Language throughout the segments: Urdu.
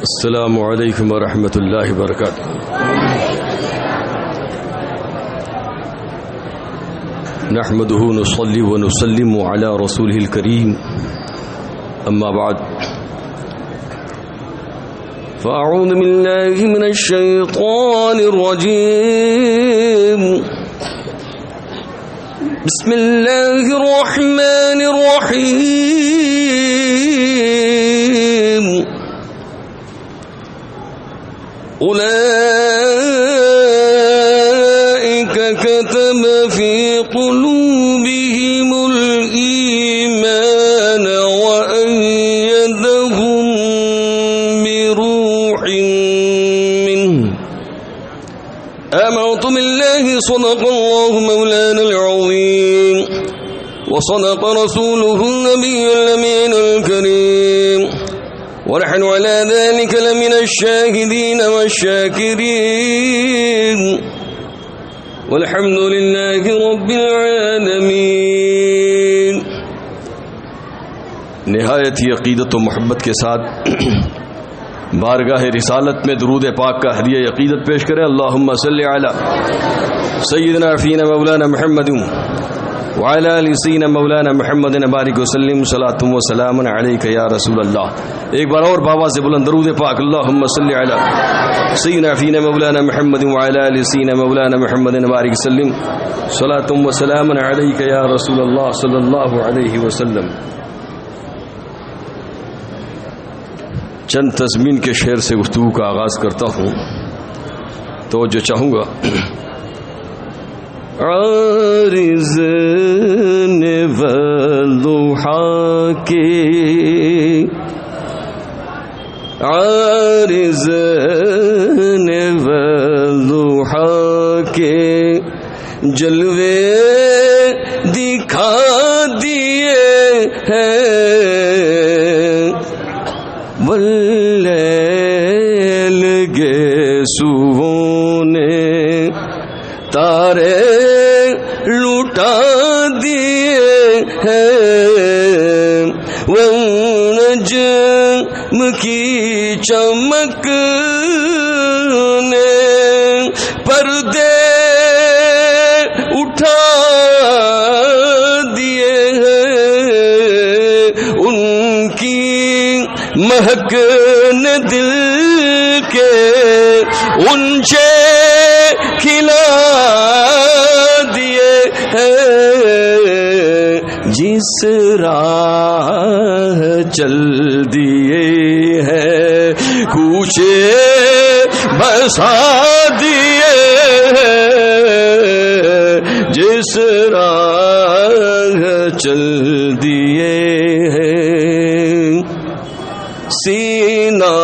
السلام علیکم ورحمۃ اللہ وبرکاتہ. نحمده ونصلي ونسلم على رسوله الكريم اما بعد فاعوذ بالله من الشيطان الرجيم. بسم الله الرحمن الرحيم. أولئك كتب في قلوبهم الإيمان وأيدهم بروح منه. آمنت بالله صدق الله مولانا العظيم وصدق رسوله النبي الأمين الكريم ونحن على ذلك لمن الشاهدين والشاكرين والحمد لله رب العالمين. نہایت ہی عقیدت و محبت کے ساتھ بارگاہ رسالت میں درود پاک کا ہدیہ عقیدت پیش کریں. اللہم صلی علی سیدنا فینا مولانا محمد وعلى آل سيدنا مولانا محمد بارک وسلم. صلاۃ و سلام علیک یا رسول اللہ. ایک بار اور بابا سے بلند درود پاک. اللہم صلی علی سیدنا فینا مولانا محمد وعلى آل سيدنا مولانا محمد بارک وسلم. صلاۃ و سلام علیک یا رسول اللہ صلی اللہ علیہ وسلم. چند تضمین کے شعر سے گفتگو کا آغاز کرتا ہوں. توجہ چاہوں گا. عارض نے والضحا کے عارض نے والضحا کے جلوے دکھا دیے ہیں واللیل گیسوؤں نے تارے لوٹا دیے ہیں والنجم کی چمک نے پردے اٹھا دیے ہیں ان کی مہک نے دل کے اونچے کھلا دیے ہیں جس راہ چل دیے ہیں کوچے بسا دیے ہیں جس راہ چل دیے ہیں سینہ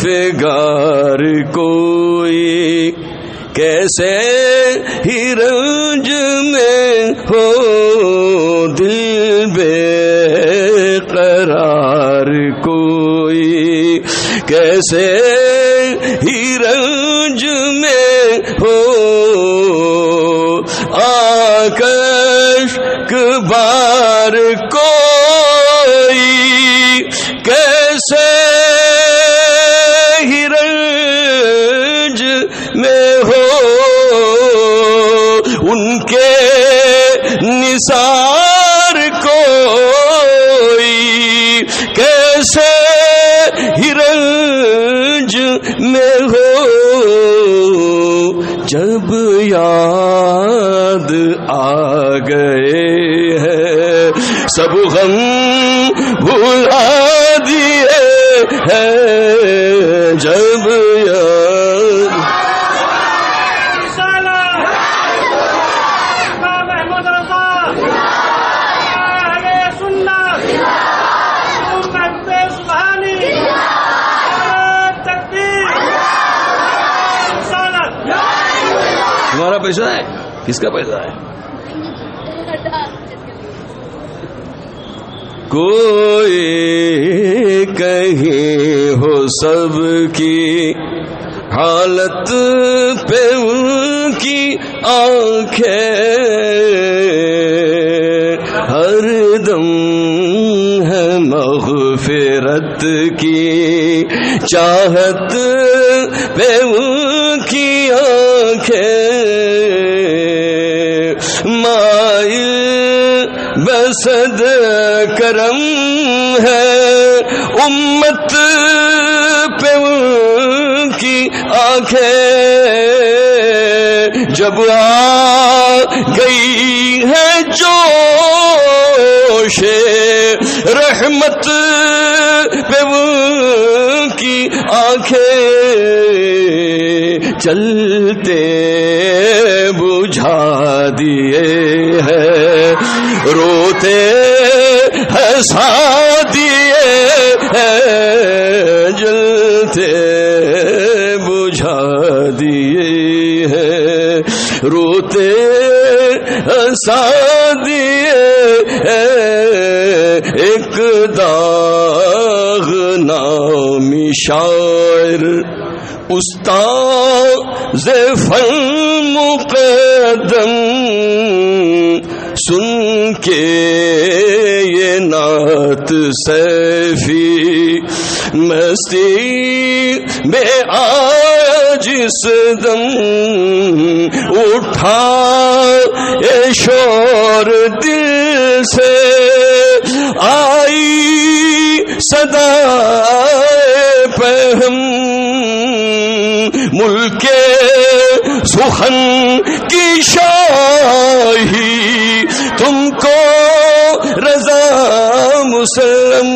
فگار کوئی کیسے ہی رنج میں ہو دل بے قرار کوئی کیسے ہی رنج میں ہو آکش بار کوئی کیسے ہی رنج میں ہو ان کے نثار کوئی کیسے ہی رنج میں ہو جب یاد آ گئے ہیں سب غم بھلا دیے ہیں جب یاد تمہارا پیسہ ہے کس کا پیسہ ہے کوئی کہیں ہو سب کی حالت پہ ان کی آنکھیں ہر دم ہے مغفرت کی چاہت پہ ان کی آنکھیں مائل بسد کرم ہے، امت پہ ان کی آنکھیں جب آ گئی ہے جوش رحمت پہ ان کی آنکھیں چلتے بجھا دیے ہیں، روتے ہنسا دیے ہیں، جلتے بجھا دیے ہیں، روتے ہنسا دیے ہیں۔ ایک داغ نامی شاعر استاذ فن مقدم سن کے یہ نعت سیفی مستی میں آیا جس دم اٹھا اے شور دل سے آئی صدا پہم ملک سخن کی شاہی تم کو رضا مسلم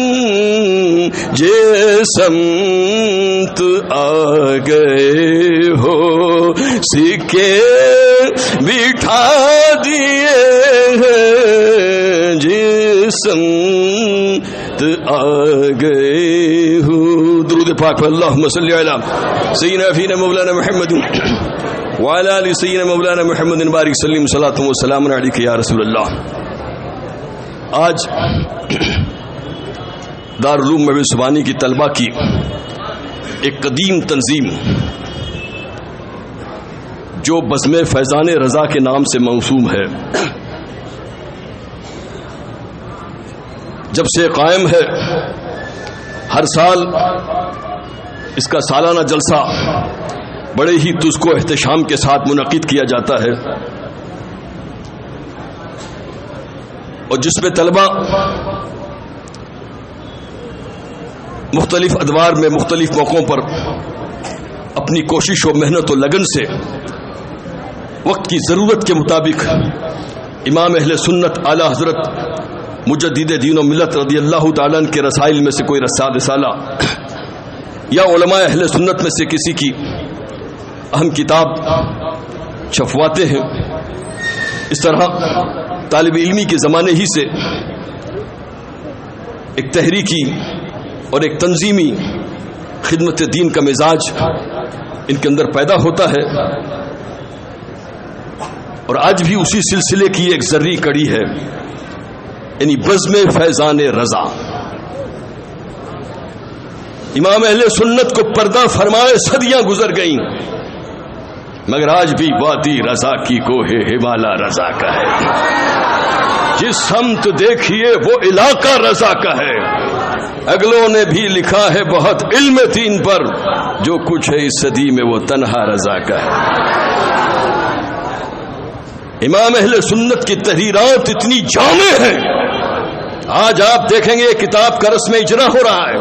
سمت آ گئے ہو سکے بٹھا دیے ہیں، سمت آ گئے ہو۔ درود پاک اللہم صلی علی سیدنا فینا مولانا محمد وعلی آل سیدنا مولانا محمد بارک سلیم صلاۃ و سلام علیک یا رسول اللہ۔ آج دارالعلوم مہوش سبحانی کی طلبہ کی ایک قدیم تنظیم جو بزم فیضان رضا کے نام سے موسوم ہے، جب سے قائم ہے ہر سال اس کا سالانہ جلسہ بڑے ہی تزک و احتشام کے ساتھ منعقد کیا جاتا ہے، اور جس میں طلبہ مختلف ادوار میں مختلف موقعوں پر اپنی کوشش و محنت و لگن سے وقت کی ضرورت کے مطابق امام اہل سنت اعلی حضرت مجدد دین و ملت رضی اللہ تعالیٰ عنہ کے رسائل میں سے کوئی رسالہ یا علماء اہل سنت میں سے کسی کی اہم کتاب چھپواتے ہیں۔ اس طرح طالب علمی کے زمانے ہی سے ایک تحریکی اور ایک تنظیمی خدمت دین کا مزاج ان کے اندر پیدا ہوتا ہے، اور آج بھی اسی سلسلے کی ایک ذرّی کڑی ہے، یعنی بزم فیضان رضا۔ امام اہل سنت کو پردہ فرمائے صدیاں گزر گئیں، مگر آج بھی وادی رضا کی کوہ ہمالا رضا کا ہے، جس سمت دیکھیے وہ علاقہ رضا کا ہے۔ اگلوں نے بھی لکھا ہے بہت علم دین پر، جو کچھ ہے اس صدی میں وہ تنہا رضا کا ہے۔ امام اہل سنت کی تحریرات اتنی جامع ہیں، آج آپ دیکھیں گے کتاب کا رسم اجرا ہو رہا ہے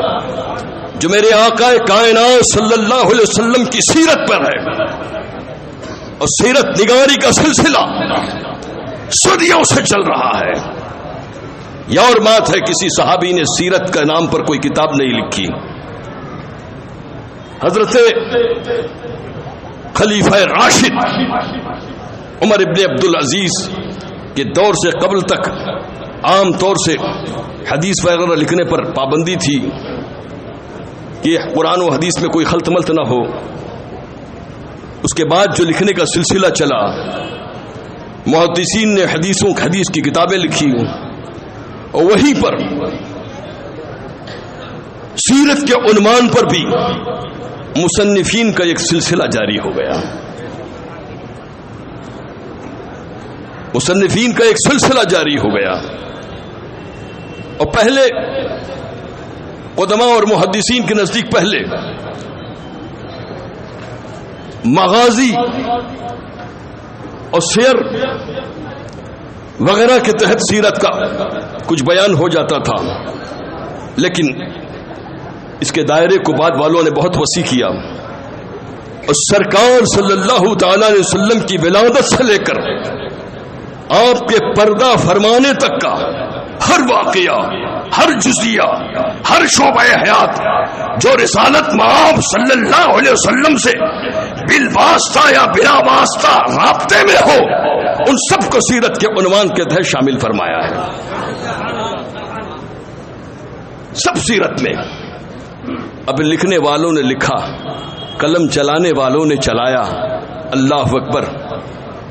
جو میرے آقا کائنات صلی اللہ علیہ وسلم کی سیرت پر ہے، اور سیرت نگاری کا سلسلہ صدیوں سے چل رہا ہے۔ یا اور بات ہے کسی صحابی نے سیرت کا نام پر کوئی کتاب نہیں لکھی۔ حضرت خلیفہ راشد عمر ابن عبدالعزیز کے دور سے قبل تک عام طور سے حدیث وغیرہ لکھنے پر پابندی تھی کہ قرآن و حدیث میں کوئی خلط ملط نہ ہو۔ اس کے بعد جو لکھنے کا سلسلہ چلا، محدثین نے حدیث کی کتابیں لکھی، اور وہیں پر سیرت کے عنوان پر بھی مصنفین کا ایک سلسلہ جاری ہو گیا، مصنفین کا ایک سلسلہ جاری ہو گیا۔ اور پہلے قدماء اور محدثین کے نزدیک پہلے مغازی اور سیر وغیرہ کے تحت سیرت کا کچھ بیان ہو جاتا تھا، لیکن اس کے دائرے کو بعد والوں نے بہت وسیع کیا، اور سرکار صلی اللہ تعالی علیہ وسلم کی ولادت سے لے کر آپ کے پردہ فرمانے تک کا ہر واقعہ، ہر جزیہ، ہر شعبہ حیات جو رسالت مآب صلی اللہ علیہ وسلم سے بالواسطہ یا بلا واسطہ رابطے میں ہو، ان سب کو سیرت کے عنوان کے تحت شامل فرمایا ہے. سب سیرت میں. اب لکھنے والوں نے لکھا، قلم چلانے والوں نے چلایا. اللہ اکبر.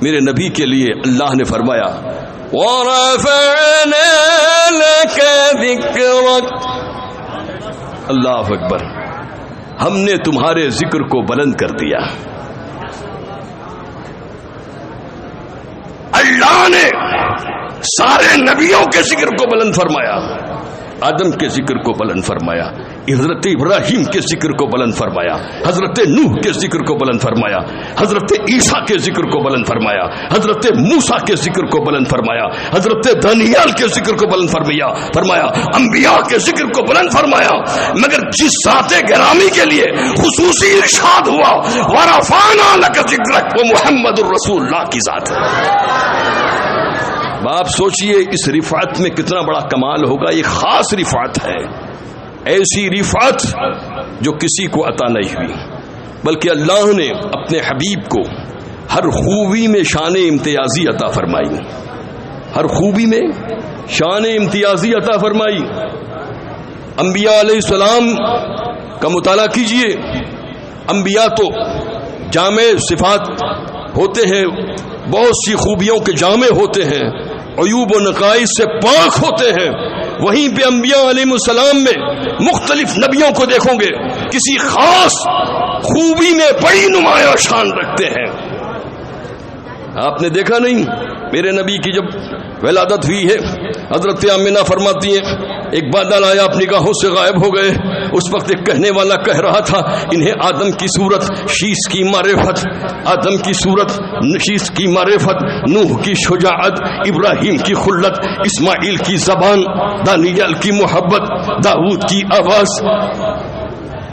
میرے نبی کے لیے اللہ نے فرمایا وَرَفَعْنَا لَكَ ذِكْرَكَ. اللہ اکبر. ہم نے تمہارے ذکر کو بلند کر دیا. اللہ نے سارے نبیوں کے ذکر کو بلند فرمایا، آدم کے ذکر کو بلند فرمایا، حضرت ابراہیم کے ذکر کو بلند فرمایا، حضرت نوح کے ذکر کو بلند فرمایا، حضرت عیسیٰ کے ذکر کو بلند فرمایا، حضرت موسیٰ کے ذکر کو بلند فرمایا، حضرت دانیال کے ذکر کو بلند فرمایا، انبیاء کے ذکر کو بلند فرمایا. مگر جس ذات گرامی کے لیے خصوصی ارشاد ہوا وَرَفَعْنَا لَكَ ذِكْرَكَ، وہ محمد الرسول اللہ کی ذات ہے. آپ سوچئے اس رفعت میں کتنا بڑا کمال ہوگا. یہ خاص رفعت ہے، ایسی رفعت جو کسی کو عطا نہیں ہوئی، بلکہ اللہ نے اپنے حبیب کو ہر خوبی میں شان امتیازی عطا فرمائی. ہر خوبی میں شان امتیازی عطا فرمائی. انبیاء علیہ السلام کا مطالعہ کیجئے. انبیاء تو جامع صفات ہوتے ہیں، بہت سی خوبیوں کے جامع ہوتے ہیں، عیوب و نقائص سے پاک ہوتے ہیں. وہیں پہ انبیاء علیہ السلام میں مختلف نبیوں کو دیکھو گے کسی خاص خوبی میں بڑی نمایاں شان رکھتے ہیں. آپ نے دیکھا نہیں میرے نبی کی جب ولادت ہوئی ہے، حضرت آمنہ فرماتی ہیں ایک بادل آیا اپنی نگاہوں سے غائب ہو گئے. اس وقت ایک کہنے والا کہہ رہا تھا انہیں آدم کی صورت شیش کی معرفت، آدم کی صورت شیش کی معرفت، نوح کی شجاعت، ابراہیم کی خلت، اسماعیل کی زبان، دانیال کی محبت، داؤد کی آواز،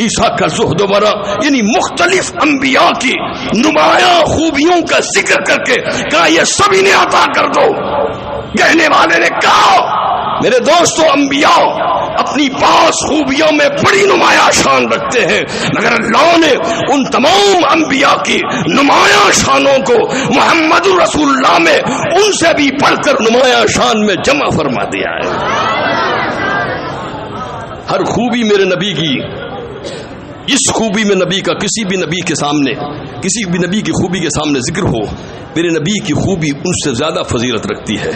عیسیٰ کا زہد و ورع. یعنی مختلف انبیاء کی نمایاں خوبیوں کا ذکر کر کے کہا یہ سب انہیں عطا کر دو. کہنے والے نے کہا میرے دوستو انبیاء اپنی پاس خوبیوں میں بڑی نمایاں شان رکھتے ہیں، مگر اللہ نے ان تمام انبیاء کی نمایاں شانوں کو محمد رسول اللہ میں ان سے بھی بڑھ کر نمایاں شان میں جمع فرما دیا ہے. ہر خوبی میرے نبی کی، اس خوبی میں نبی کا کسی بھی نبی کے سامنے، کسی بھی نبی کی خوبی کے سامنے ذکر ہو، میرے نبی کی خوبی ان سے زیادہ فضیلت رکھتی ہے.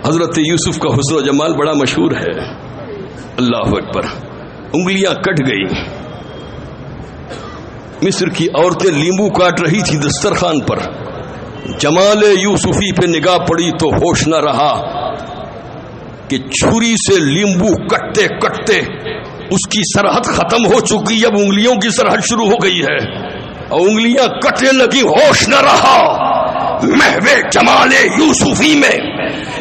حضرت یوسف کا حسن و جمال بڑا مشہور ہے. اللہ اکبر. انگلیاں کٹ گئی. مصر کی عورتیں لیمبو کاٹ رہی تھی دسترخوان پر. جمال یوسفی پہ نگاہ پڑی تو ہوش نہ رہا کہ چھری سے لیمبو کٹتے کٹتے اس کی سرحد ختم ہو چکی، اب انگلیوں کی سرحد شروع ہو گئی ہے اور انگلیاں کٹنے لگی. ہوش نہ رہا. محو جمال یوسفی میں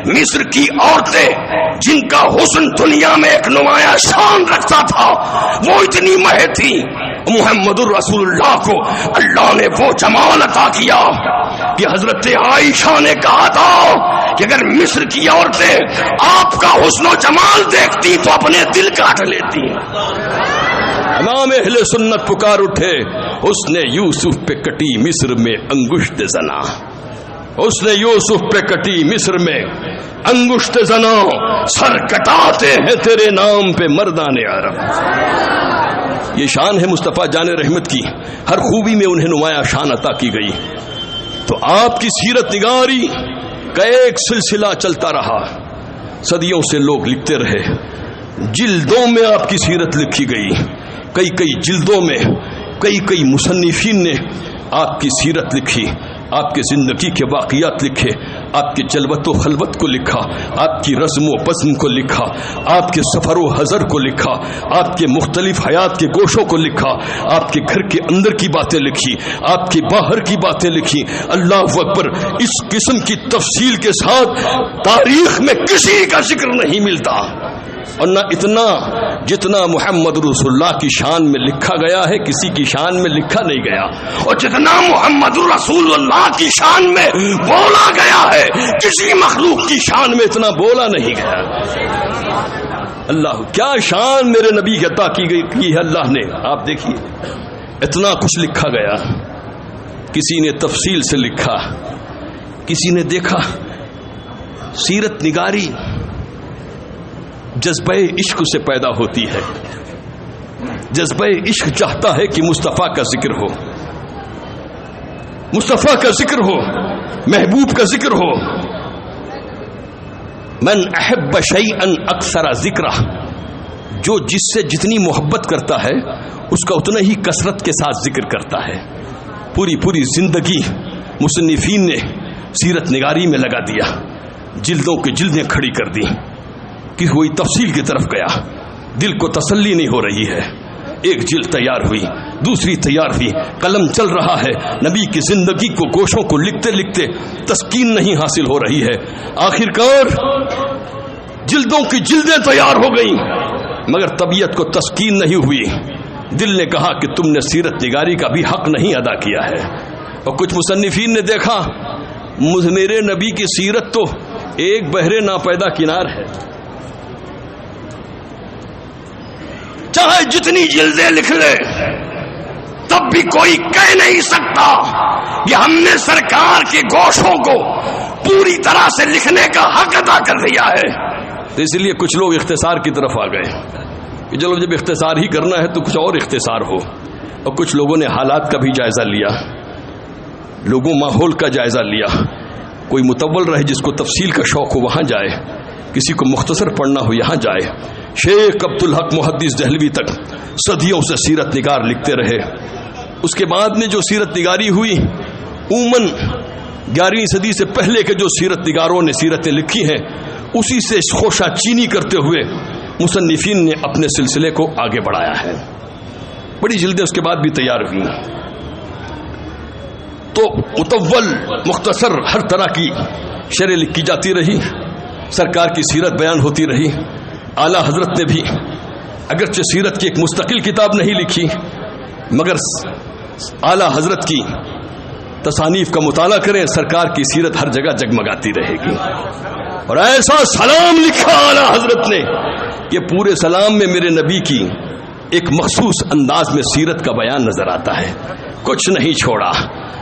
مصر کی عورتیں جن کا حسن دنیا میں ایک نمایاں شان رکھتا تھا وہ اتنی مہر تھی. محمد الرسول اللہ کو اللہ نے وہ جمال عطا کیا کہ حضرت عائشہ نے کہا تھا کہ اگر مصر کی عورتیں آپ کا حسن و جمال دیکھتی تو اپنے دل کاٹ لیتی. امام اہل سنت پکار اٹھے حسن یوسف پہ کٹی مصر میں انگشت زنا. حسن یوسف پہ کٹی مصر میں انگشت زنا، سر کٹاتے ہیں تیرے نام پہ مردان عرب. یہ شان ہے مصطفیٰ جان رحمت کی. ہر خوبی میں انہیں نمایاں شان عطا کی گئی. تو آپ کی سیرت نگاری کا ایک سلسلہ چلتا رہا. صدیوں سے لوگ لکھتے رہے، جلدوں میں آپ کی سیرت لکھی گئی. کئی جلدوں میں کئی مصنفین نے آپ کی سیرت لکھی. آپ کے زندگی کے واقعات لکھے، آپ کے جلوت و خلوت کو لکھا، آپ کی رسم و بزم کو لکھا، آپ کے سفر و حضر کو لکھا، آپ کے مختلف حیات کے گوشوں کو لکھا، آپ کے گھر کے اندر کی باتیں لکھی، آپ کے باہر کی باتیں لکھی۔ اللہ اکبر، اس قسم کی تفصیل کے ساتھ تاریخ میں کسی کا ذکر نہیں ملتا، اور نہ اتنا جتنا محمد رسول اللہ کی شان میں لکھا گیا ہے کسی کی شان میں لکھا نہیں گیا، اور جتنا محمد رسول اللہ کی شان میں بولا گیا ہے کسی مخلوق کی شان میں اتنا بولا نہیں گیا۔ اللہ کیا شان میرے نبی کی عطا کی ہے اللہ نے۔ آپ دیکھیے اتنا کچھ لکھا گیا، کسی نے تفصیل سے لکھا، کسی نے دیکھا سیرت نگاری جذبہ عشق سے پیدا ہوتی ہے، جذبہ عشق چاہتا ہے کہ مصطفیٰ کا ذکر ہو، مصطفیٰ کا ذکر ہو، محبوب کا ذکر ہو۔ من احب شیئا اکثر ذکرہ، جو جس سے جتنی محبت کرتا ہے اس کا اتنا ہی کثرت کے ساتھ ذکر کرتا ہے۔ پوری زندگی مصنفین نے سیرت نگاری میں لگا دیا، جلدوں کی جلدیں کھڑی کر دی کہ کوئی تفصیل کی طرف گیا، دل کو تسلی نہیں ہو رہی ہے، ایک جلد تیار ہوئی، دوسری تیار ہوئی، قلم چل رہا ہے، نبی کی زندگی کو گوشوں کو لکھتے لکھتے تسکین نہیں حاصل ہو رہی ہے، آخرکار جلدوں کی جلدیں تیار ہو گئیں مگر طبیعت کو تسکین نہیں ہوئی۔ دل نے کہا کہ تم نے سیرت نگاری کا بھی حق نہیں ادا کیا ہے، اور کچھ مصنفین نے دیکھا میرے نبی کی سیرت تو ایک بحر ناپیدا کنار ہے، چاہے جتنی جلدیں لکھ لے تب بھی کوئی کہہ نہیں سکتا کہ ہم نے سرکار کے گوشوں کو پوری طرح سے لکھنے کا حق ادا کر دیا ہے۔ تو اس لیے کچھ لوگ اختصار کی طرف آ گئے کہ چلو جب اختصار ہی کرنا ہے تو کچھ اور اختصار ہو، اور کچھ لوگوں نے حالات کا بھی جائزہ لیا، لوگوں ماحول کا جائزہ لیا، کوئی متول رہے جس کو تفصیل کا شوق ہو وہاں جائے، کسی کو مختصر پڑھنا ہو یہاں جائے۔ شیخ عبدالحق محدث دہلوی تک صدیوں سے سیرت نگار لکھتے رہے۔ اس کے بعد میں جو سیرت نگاری ہوئی عموماً 11ویں صدی سے پہلے کے جو سیرت نگاروں نے سیرتیں لکھی ہیں اسی سے خوشہ چینی کرتے ہوئے مصنفین نے اپنے سلسلے کو آگے بڑھایا ہے۔ بڑی جلدیں اس کے بعد بھی تیار ہوئی، تو مطول مختصر ہر طرح کی شرح لکھی جاتی رہی، سرکار کی سیرت بیان ہوتی رہی۔ اعلیٰ حضرت نے بھی اگرچہ سیرت کی ایک مستقل کتاب نہیں لکھی مگر اعلیٰ حضرت کی تصانیف کا مطالعہ کریں، سرکار کی سیرت ہر جگہ جگمگاتی رہے گی۔ اور ایسا سلام لکھا اعلیٰ حضرت نے کہ پورے سلام میں میرے نبی کی ایک مخصوص انداز میں سیرت کا بیان نظر آتا ہے، کچھ نہیں چھوڑا،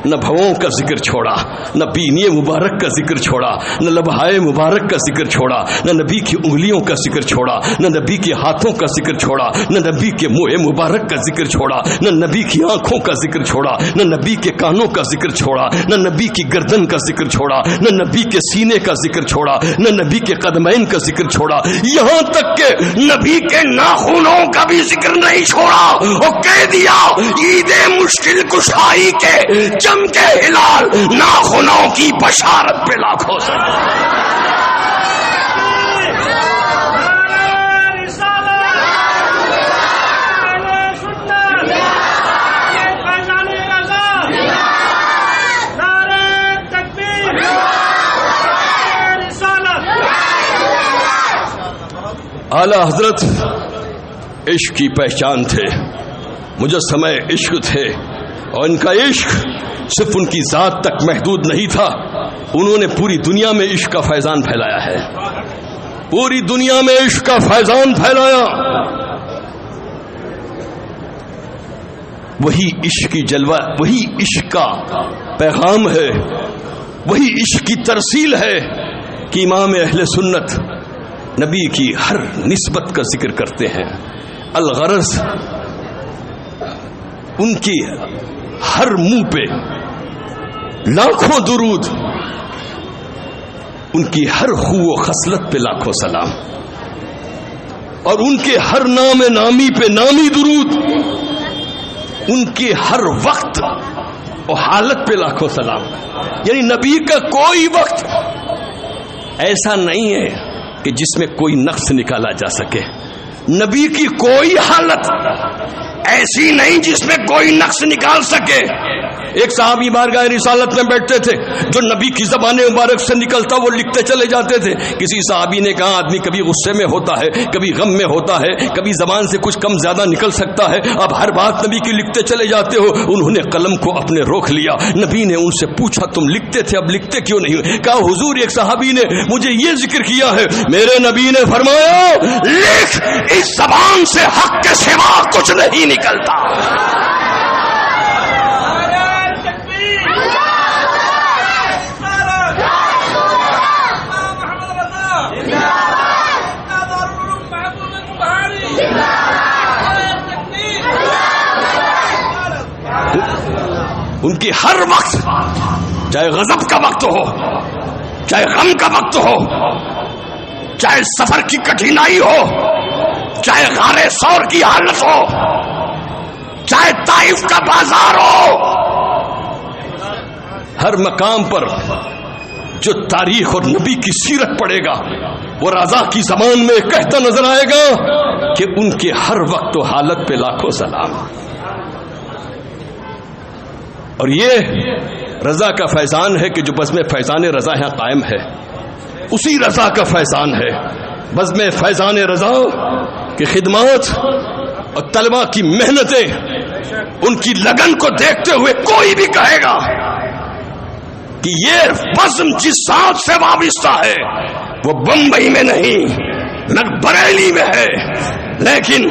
نہ بھووں کا ذکر چھوڑا، نہ بینی مبارک کا ذکر چھوڑا، نہ لبہائے مبارک کا ذکر چھوڑا، نہ نبی کی انگلیوں کا ذکر چھوڑا، نہ نبی کے ہاتھوں کا ذکر چھوڑا، نہ نبی کے منہ مبارک کا ذکر چھوڑا، نہ نبی کی آنکھوں کا ذکر چھوڑا، نہ نبی کے کانوں کا ذکر چھوڑا، نہ نبی کی گردن کا ذکر چھوڑا، نہ نبی کے سینے کا ذکر چھوڑا، نہ نبی کے قدمین کا ذکر چھوڑا، یہاں تک کہ نبی کے ناخنوں کا بھی ذکر نہیں چھوڑا، اور کہہ دیا عید مشکل کشائی کے کے ہلال ناخنوں کی بشارت پہ لاکھوں سے۔ اعلی حضرت عشق کی پہچان تھے، مجسمہ عشق تھے، اور ان کا عشق صرف ان کی ذات تک محدود نہیں تھا، انہوں نے پوری دنیا میں عشق کا فیضان پھیلایا ہے، پوری دنیا میں عشق کا فیضان پھیلایا۔ وہی عشق کی جلوہ، وہی عشق کا پیغام ہے، وہی عشق کی ترسیل ہے کہ امام اہل سنت نبی کی ہر نسبت کا ذکر کرتے ہیں۔ الغرض ان کی ہر منہ پہ لاکھوں درود، ان کی ہر خو و خصلت پہ لاکھوں سلام، اور ان کے ہر نام نامی پہ نامی درود، ان کے ہر وقت اور حالت پہ لاکھوں سلام. یعنی نبی کا کوئی وقت ایسا نہیں ہے کہ جس میں کوئی نقص نکالا جا سکے. نبی کی کوئی حالت ایسی نہیں جس میں کوئی نقص نکال سکے. ایک صحابی بارگاہ رسالت میں بیٹھتے تھے، جو نبی کی زبان مبارک سے نکلتا وہ لکھتے چلے جاتے تھے. کسی صحابی نے کہا آدمی کبھی غصے میں ہوتا ہے، کبھی غم میں ہوتا ہے، کبھی زبان سے کچھ کم زیادہ نکل سکتا ہے، اب ہر بات نبی کی لکھتے چلے جاتے ہو. انہوں نے قلم کو اپنے روک لیا. نبی نے ان سے پوچھا تم لکھتے تھے اب لکھتے کیوں نہیں؟ کہا حضور ایک صحابی نے مجھے یہ ذکر کیا ہے، میرے نبی نے فرمایا لکھ، اس زبان سے حق کے سوا کچھ نہیں نکلتا. ان کی ہر وقت، چاہے غضب کا وقت ہو، چاہے غم کا وقت ہو، چاہے سفر کی کٹھنائی ہو، چاہے غار ثور کی حالت ہو، چاہے طائف کا بازار ہو، ہر مقام پر جو تاریخ اور نبی کی سیرت پڑھے گا وہ رضا کی زبان میں کہتا نظر آئے گا کہ ان کے ہر وقت و حالت پہ لاکھوں سلام. اور یہ رضا کا فیضان ہے کہ جو بزم فیضان رضا یہاں قائم ہے، اسی رضا کا فیضان ہے. بزم فیضان رضا کی خدمات اور طلبہ کی محنتیں، ان کی لگن کو دیکھتے ہوئے کوئی بھی کہے گا کہ یہ بزم جس ذات سے وابستہ ہے وہ بمبئی میں نہیں نہ بریلی میں ہے، لیکن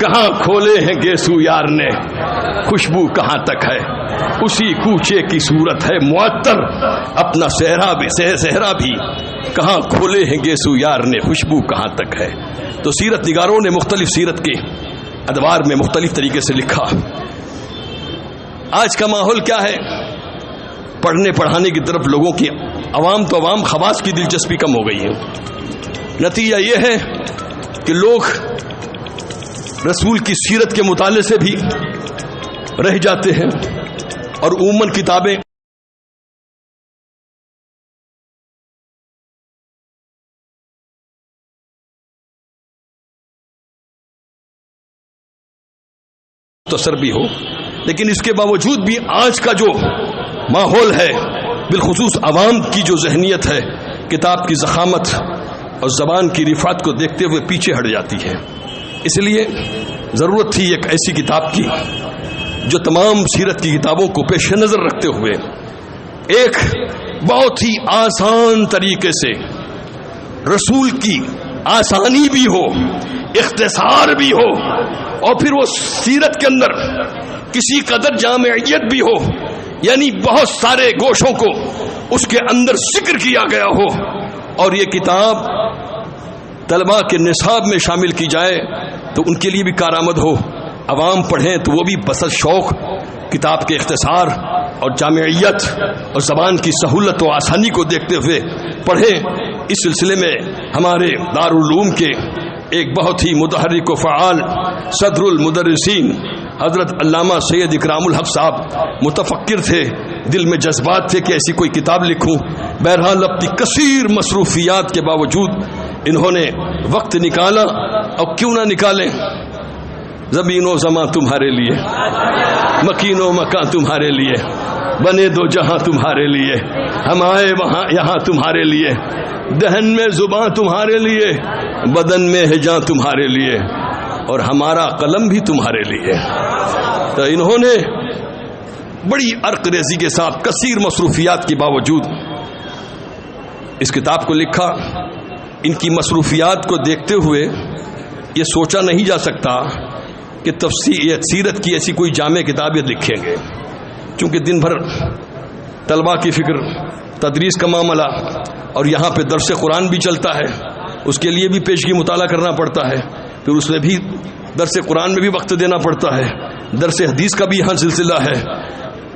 کہاں کھولے ہیں گیسو یار نے، خوشبو کہاں تک ہے، اسی کوچے کی صورت ہے معطر، اپنا صحرا بھی کہاں کھولے ہیں گیسو یار نے، خوشبو کہاں تک ہے. تو سیرت نگاروں نے مختلف سیرت کے ادوار میں مختلف طریقے سے لکھا. آج کا ماحول کیا ہے؟ پڑھنے پڑھانے کی طرف لوگوں کی عوام تو عوام خواص کی دلچسپی کم ہو گئی ہے. نتیجہ یہ ہے کہ لوگ رسول کی سیرت کے مطالعے سے بھی رہ جاتے ہیں اور عموماً کتابیں مختصر بھی ہو، لیکن اس کے باوجود بھی آج کا جو ماحول ہے، بالخصوص عوام کی جو ذہنیت ہے، کتاب کی ضخامت اور زبان کی رفعت کو دیکھتے ہوئے پیچھے ہٹ جاتی ہے. اس لیے ضرورت تھی ایک ایسی کتاب کی جو تمام سیرت کی کتابوں کو پیش نظر رکھتے ہوئے ایک بہت ہی آسان طریقے سے رسول کی آسانی بھی ہو، اختصار بھی ہو، اور پھر وہ سیرت کے اندر کسی قدر جامعیت بھی ہو، یعنی بہت سارے گوشوں کو اس کے اندر ذکر کیا گیا ہو، اور یہ کتاب طلباء کے نصاب میں شامل کی جائے تو ان کے لیے بھی کارآمد ہو. عوام پڑھیں تو وہ بھی بسط شوق کتاب کے اختصار اور جامعیت اور زبان کی سہولت و آسانی کو دیکھتے ہوئے پڑھیں. اس سلسلے میں ہمارے دارالعلوم کے ایک بہت ہی متحرک و فعال صدر المدرسین حضرت علامہ سید اکرام الحق صاحب متفکر تھے، دل میں جذبات تھے کہ ایسی کوئی کتاب لکھوں. بہرحال اپنی کثیر مصروفیات کے باوجود انہوں نے وقت نکالا، اور کیوں نہ نکالیں، زمین و زماں تمہارے لیے، مکین و مکان تمہارے لیے، بنے دو جہاں تمہارے لیے، ہم آئے وہاں یہاں تمہارے لیے، دہن میں زباں تمہارے لیے، بدن میں ہے جاں تمہارے لیے، اور ہمارا قلم بھی تمہارے لیے. تو انہوں نے بڑی عرق ریزی کے ساتھ کثیر مصروفیات کے باوجود اس کتاب کو لکھا. ان کی مصروفیات کو دیکھتے ہوئے یہ سوچا نہیں جا سکتا کہ سیرت کی ایسی کوئی جامع کتاب یہ لکھیں گے، چونکہ دن بھر طلباء کی فکر، تدریس کا معاملہ، اور یہاں پہ درس قرآن بھی چلتا ہے، اس کے لیے بھی پیشگی مطالعہ کرنا پڑتا ہے، پھر اس میں بھی درس قرآن میں بھی وقت دینا پڑتا ہے، درس حدیث کا بھی یہاں سلسلہ ہے،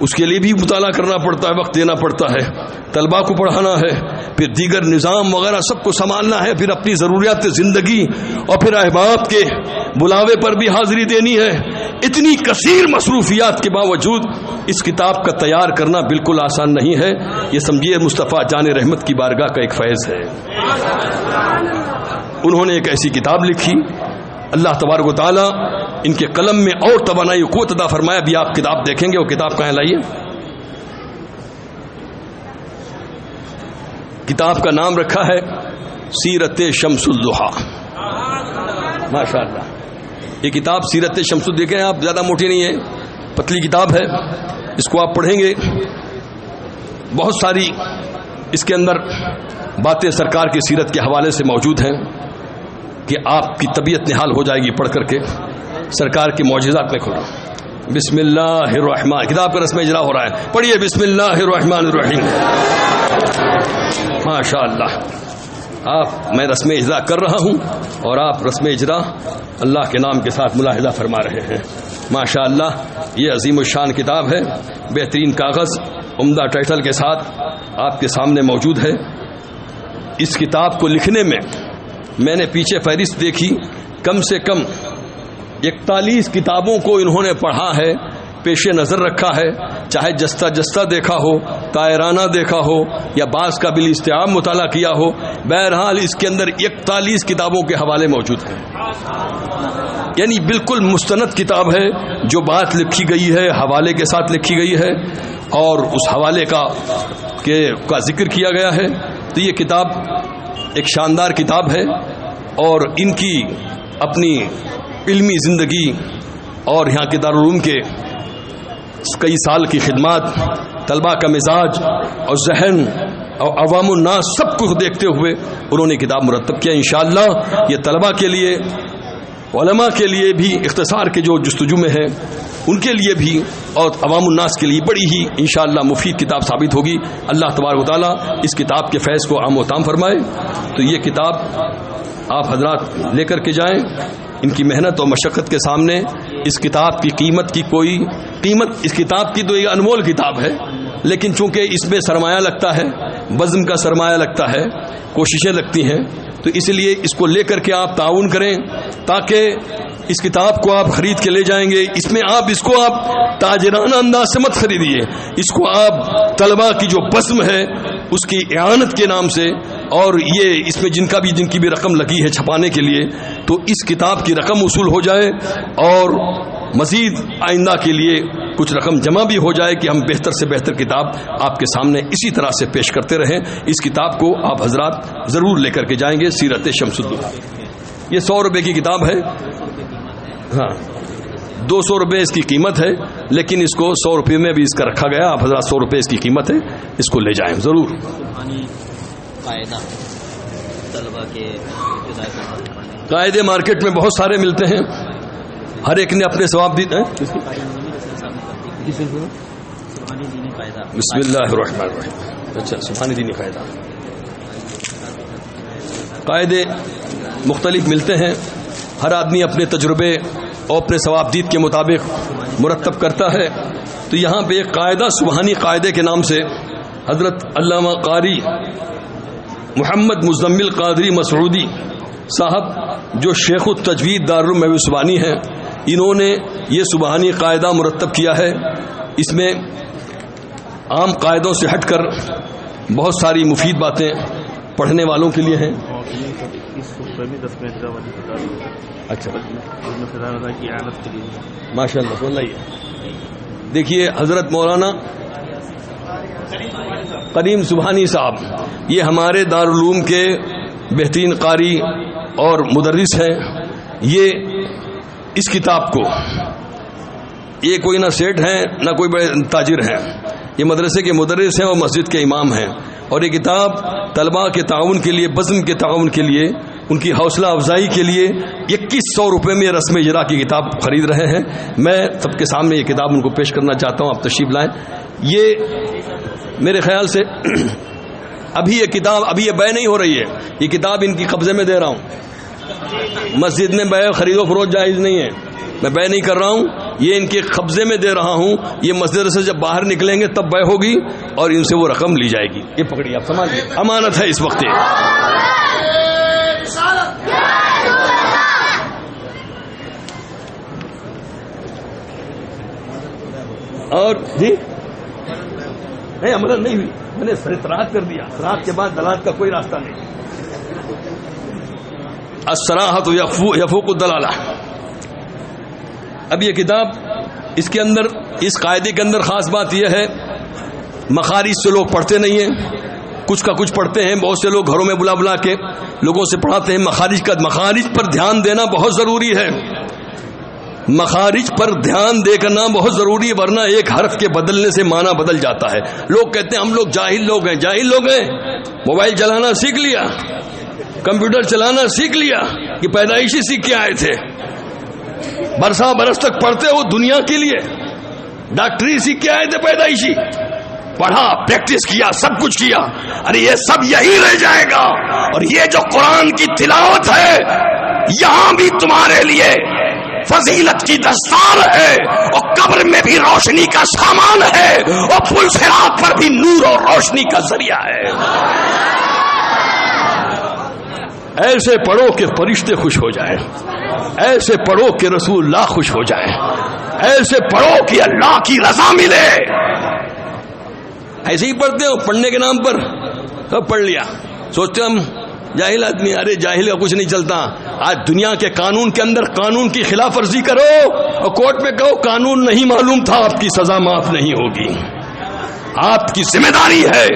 اس کے لیے بھی مطالعہ کرنا پڑتا ہے، وقت دینا پڑتا ہے، طلباء کو پڑھانا ہے، پھر دیگر نظام وغیرہ سب کو سنبھالنا ہے، پھر اپنی ضروریات زندگی اور پھر احباب کے بلاوے پر بھی حاضری دینی ہے۔ اتنی کثیر مصروفیات کے باوجود اس کتاب کا تیار کرنا بالکل آسان نہیں ہے۔ یہ سمجھیے مصطفیٰ جان رحمت کی بارگاہ کا ایک فیض ہے۔ انہوں نے ایک ایسی کتاب لکھی، اللہ تبارک و تعالیٰ ان کے قلم میں اور توانائی و قوت عطا فرمایا۔ ابھی آپ کتاب دیکھیں گے، وہ کتاب کہاں لائیے؟ کتاب کا نام رکھا ہے سیرت شمس الضحیٰ۔ ماشاء اللہ، یہ کتاب سیرت شمس الضحیٰ، دیکھیں آپ، زیادہ موٹی نہیں ہے، پتلی کتاب ہے۔ اس کو آپ پڑھیں گے، بہت ساری اس کے اندر باتیں سرکار کی سیرت کے حوالے سے موجود ہیں کہ آپ کی طبیعت نہال ہو جائے گی پڑھ کر کے۔ سرکار کے معجزات میں کھولا۔ بسم اللہ الرحمن، کتاب کا رسم اجرا ہو رہا ہے، پڑھیے بسم اللہ الرحمن الرحیم۔ ماشاء اللہ، میں رسم اجرا کر رہا ہوں اور آپ رسم اجرا اللہ کے نام کے ساتھ ملاحظہ فرما رہے ہیں۔ ماشاء اللہ، یہ عظیم الشان کتاب ہے، بہترین کاغذ، عمدہ ٹائٹل کے ساتھ آپ کے سامنے موجود ہے۔ اس کتاب کو لکھنے میں نے پیچھے فہرست دیکھی، کم سے کم 41 کتابوں کو انہوں نے پڑھا ہے، پیش نظر رکھا ہے، چاہے جستہ جستہ دیکھا ہو، طائرانہ دیکھا ہو یا بعض کا بالاستعاب مطالعہ کیا ہو، بہرحال اس کے اندر 41 کتابوں کے حوالے موجود ہیں۔ یعنی بالکل مستند کتاب ہے، جو بات لکھی گئی ہے حوالے کے ساتھ لکھی گئی ہے اور اس حوالے کا ذکر کیا گیا ہے۔ تو یہ کتاب ایک شاندار کتاب ہے، اور ان کی اپنی علمی زندگی اور یہاں کے دارالعلوم کے کئی سال کی خدمات، طلباء کا مزاج اور ذہن اور عوام الناس سب کو دیکھتے ہوئے انہوں نے کتاب مرتب کیا۔ انشاءاللہ یہ طلباء کے لیے، علماء کے لیے بھی، اختصار کے جو جستجو میں ہے ان کے لیے بھی اور عوام الناس کے لیے بڑی ہی انشاءاللہ مفید کتاب ثابت ہوگی۔ اللہ تبارک و تعالیٰ اس کتاب کے فیض کو عام و تام فرمائے۔ تو یہ کتاب آپ حضرات لے کر کے جائیں، ان کی محنت اور مشقت کے سامنے اس کتاب کی قیمت اس کتاب کی تو یہ انمول کتاب ہے، لیکن چونکہ اس میں سرمایہ لگتا ہے، بزم کا سرمایہ لگتا ہے، کوششیں لگتی ہیں، تو اس لیے اس کو لے کر کے آپ تعاون کریں، تاکہ اس کتاب کو آپ خرید کے لے جائیں گے۔ اس میں اس کو تاجرانہ انداز سے مت خریدیے، اس کو آپ طلباء کی جو بزم ہے اس کی اعانت کے نام سے، اور یہ اس میں جن کی بھی رقم لگی ہے چھپانے کے لیے، تو اس کتاب کی رقم وصول ہو جائے اور مزید آئندہ کے لیے کچھ رقم جمع بھی ہو جائے کہ ہم بہتر سے بہتر کتاب آپ کے سامنے اسی طرح سے پیش کرتے رہیں۔ اس کتاب کو آپ حضرات ضرور لے کر کے جائیں گے، سیرت شمس الضحیٰ۔ یہ 100 روپے کی کتاب ہے، ہاں 200 روپے اس کی قیمت ہے، لیکن اس کو 100 روپے میں بھی اس کا رکھا گیا۔ آپ حضرات 100 روپے اس کی قیمت ہے، اس کو لے جائیں ضرور۔ قاعدے مارکیٹ میں بہت سارے ملتے ہیں، ہر ایک نے اپنے ثواب دیتے ہیں۔ بسم اللہ الرحمن الرحیم۔ اچھا، سبحانی دینی قاعدہ، قاعدے مختلف ملتے ہیں، ہر آدمی اپنے تجربے اور اپنے ثواب دید کے مطابق مرتب کرتا ہے۔ تو یہاں پہ ایک قاعدہ سبحانی قاعدے کے نام سے حضرت علامہ قاری محمد مزمل قادری مسعودی صاحب، جو شیخ التجوید دارالعلوم سبحانی ہیں، انہوں نے یہ سبحانی قاعدہ مرتب کیا ہے۔ اس میں عام قاعدوں سے ہٹ کر بہت ساری مفید باتیں پڑھنے والوں کے لیے ہیں۔ اچھا، ماشاء اللہ، سن لائیے۔ دیکھیے حضرت مولانا کریم سبحانی صاحب، یہ ہمارے دارالعلوم کے بہترین قاری اور مدرس ہیں۔ یہ اس کتاب کو، یہ کوئی نہ سیٹ ہیں نہ کوئی بڑے تاجر ہیں، یہ مدرسے کے مدرس ہیں اور مسجد کے امام ہیں، اور یہ کتاب طلباء کے تعاون کے لیے، بزم کے تعاون کے لیے، ان کی حوصلہ افزائی کے لیے 2100 روپے میں رسم اجرا کی کتاب خرید رہے ہیں۔ میں سب کے سامنے یہ کتاب ان کو پیش کرنا چاہتا ہوں، آپ تشریف لائیں۔ یہ میرے خیال سے ابھی یہ بے نہیں ہو رہی ہے، یہ کتاب ان کی قبضے میں دے رہا ہوں۔ مسجد میں بے خرید و فروخت جائز نہیں ہے، میں بے نہیں کر رہا ہوں، یہ ان کے قبضے میں دے رہا ہوں، یہ مسجد سے جب باہر نکلیں گے تب بیع ہوگی اور ان سے وہ رقم لی جائے گی. یہ پکڑیے آپ سمجھ لیجیے، امانت ہے اس وقت. اور جی نہیں عمل نہیں ہوئی، میں نے سراحت کر دیا، سراحت کے بعد دلالت کا کوئی راستہ نہیں. الصراحۃ یفوق الدلالہ. اب یہ کتاب اس کے اندر اس قاعدے کے اندر خاص بات یہ ہے، مخارج سے لوگ پڑھتے نہیں ہیں، کچھ کا کچھ پڑھتے ہیں. بہت سے لوگ گھروں میں بلا بلا کے لوگوں سے پڑھاتے ہیں. مخارج پر دھیان دینا بہت ضروری ہے، مخارج پر دھیان دینا بہت ضروری ہے، ورنہ ایک حرف کے بدلنے سے معنی بدل جاتا ہے. لوگ کہتے ہیں ہم لوگ جاہل لوگ ہیں. جاہل لوگ ہیں؟ موبائل چلانا سیکھ لیا، کمپیوٹر چلانا سیکھ لیا کہ پیدائشی سیکھ کے آئے تھے. برسا برس تک پڑھتے ہو دنیا کے لیے، ڈاکٹری سیکھ کے آئے تھے پیدائشی، پڑھا پریکٹس کیا سب کچھ کیا. ارے یہ سب یہی رہ جائے گا. اور یہ جو قرآن کی تلاوت ہے یہاں بھی تمہارے لیے فضیلت کی دستار ہے، اور قبر میں بھی روشنی کا سامان ہے، اور پل صراط پر بھی نور اور روشنی کا ذریعہ ہے. ایسے پڑھو کہ فرشتے خوش ہو جائیں، ایسے پڑھو کہ رسول اللہ خوش ہو جائیں، ایسے پڑھو کہ اللہ کی رضا ملے. ایسے ہی پڑھتے ہو پڑھنے کے نام پر، سب پڑھ لیا، سوچتے ہم جاہل آدمی. ارے جاہل کا کچھ نہیں چلتا. آج دنیا کے قانون کے اندر قانون کی خلاف ورزی کرو اور کورٹ میں کہو قانون نہیں معلوم تھا، آپ کی سزا معاف نہیں ہوگی. آپ کی ذمہ داری ہے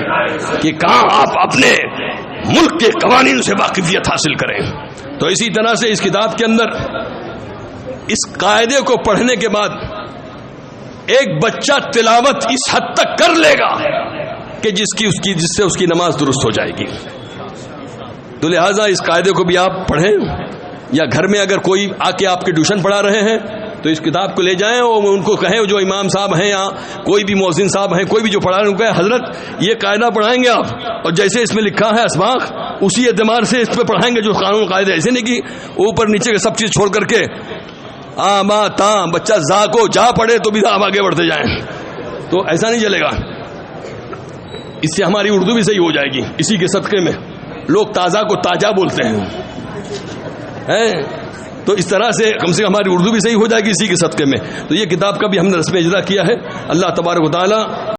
کہ کہاں آپ اپنے ملک کے قوانین سے واقفیت حاصل کریں. تو اسی طرح سے اس کتاب کے اندر اس قاعدے کو پڑھنے کے بعد ایک بچہ تلاوت اس حد تک کر لے گا کہ جس سے اس کی نماز درست ہو جائے گی. تو لہٰذا اس قاعدے کو بھی آپ پڑھیں، یا گھر میں اگر کوئی آ کے آپ کے ٹیوشن پڑھا رہے ہیں تو اس کتاب کو لے جائیں اور ان کو کہیں، جو امام صاحب ہیں یا کوئی بھی مؤذن صاحب ہیں، کوئی بھی جو پڑھا رہے ہیں، ان کو کہیں حضرت یہ قاعدہ پڑھائیں گے آپ، اور جیسے اس میں لکھا ہے اسباق اسی اعتبار سے اس پہ پڑھائیں گے جو قانون قاعدے. ایسے نہیں کہ اوپر نیچے کے سب چیز چھوڑ کر کے ما تا بچہ زا کو جا پڑھے تو بھی آپ آگے بڑھتے جائیں، تو ایسا نہیں چلے گا. اس سے ہماری اردو بھی صحیح ہو جائے گی. اسی کے صدقے میں لوگ تازہ کو تاجہ بولتے ہیں، تو اس طرح سے کم ہماری اردو بھی صحیح ہو جائے گی اسی کے صدقے میں. تو یہ کتاب کا بھی ہم نے رسم اجرا کیا ہے. اللہ تبارک و تعالی